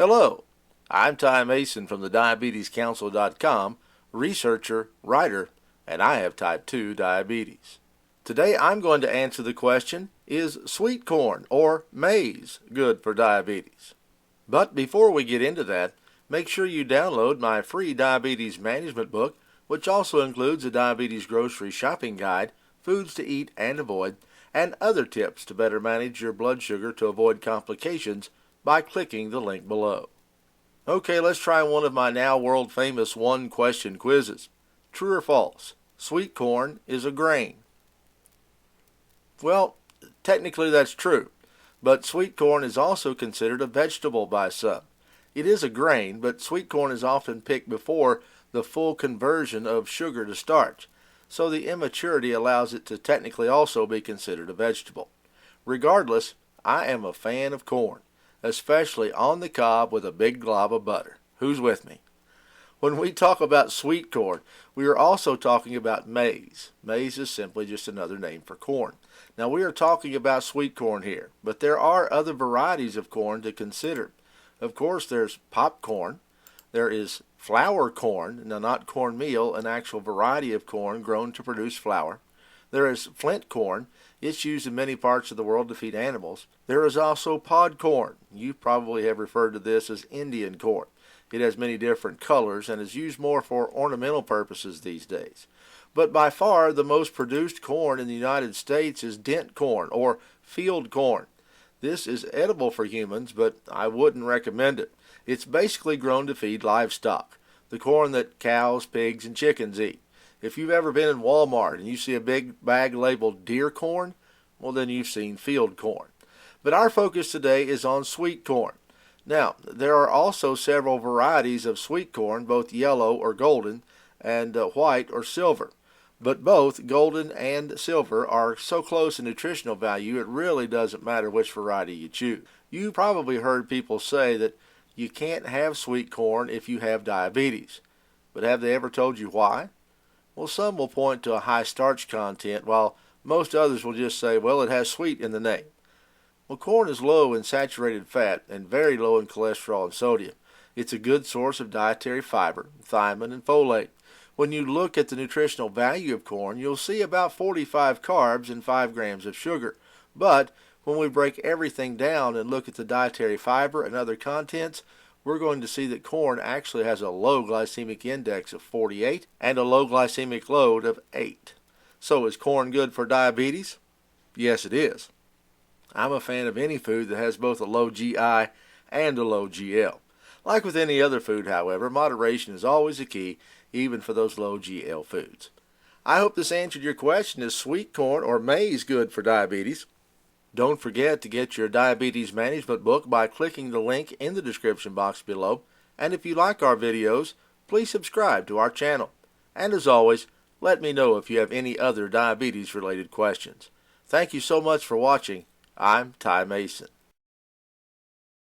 Hello, I'm Ty Mason from the DiabetesCouncil.com, researcher, writer, and I have type 2 diabetes. Today I'm going to answer the question, is sweet corn or maize good for diabetes? But before we get into that, make sure you download my free diabetes management book, which also includes a diabetes grocery shopping guide, foods to eat and avoid, and other tips to better manage your blood sugar to avoid complications by clicking the link below. Okay, let's try one of my now world-famous one-question quizzes. True or false? Sweet corn is a grain. Well, technically that's true, but sweet corn is also considered a vegetable by some. It is a grain, but sweet corn is often picked before the full conversion of sugar to starch, so the immaturity allows it to technically also be considered a vegetable. Regardless, I am a fan of corn, especially on the cob with a big glob of butter. Who's with me? When we talk about sweet corn, we are also talking about maize. Maize is simply just another name for corn. Now we are talking about sweet corn here, but there are other varieties of corn to consider. Of course, there's popcorn. There is flour corn, now not cornmeal, an actual variety of corn grown to produce flour. There is Flint corn. It's used in many parts of the world to feed animals. There is also pod corn. You probably have referred to this as Indian corn. It has many different colors and is used more for ornamental purposes these days. But by far the most produced corn in the United States is dent corn or field corn. This is edible for humans, but I wouldn't recommend it. It's basically grown to feed livestock, the corn that cows, pigs, and chickens eat. If you've ever been in Walmart and you see a big bag labeled deer corn, well then you've seen field corn. But our focus today is on sweet corn. Now, there are also several varieties of sweet corn, both yellow or golden, and white or silver. But both golden and silver are so close in nutritional value it really doesn't matter which variety you choose. You probably heard people say that you can't have sweet corn if you have diabetes. But have they ever told you why? Well, some will point to a high starch content, while most others will just say, well, it has sweet in the name. Well, corn is low in saturated fat and very low in cholesterol and sodium. It's a good source of dietary fiber, thiamine, and folate. When you look at the nutritional value of corn, you'll see about 45 carbs and 5 grams of sugar. But when we break everything down and look at the dietary fiber and other contents, we're going to see that corn actually has a low glycemic index of 48 and a low glycemic load of 8. So is corn good for diabetes? Yes, it is. I'm a fan of any food that has both a low GI and a low GL. Like with any other food, however, moderation is always a key, even for those low GL foods. I hope this answered your question, is sweet corn or maize good for diabetes? Don't forget to get your diabetes management book by clicking the link in the description box below. And if you like our videos, please subscribe to our channel. And as always, let me know if you have any other diabetes related questions. Thank you so much for watching. I'm Ty Mason.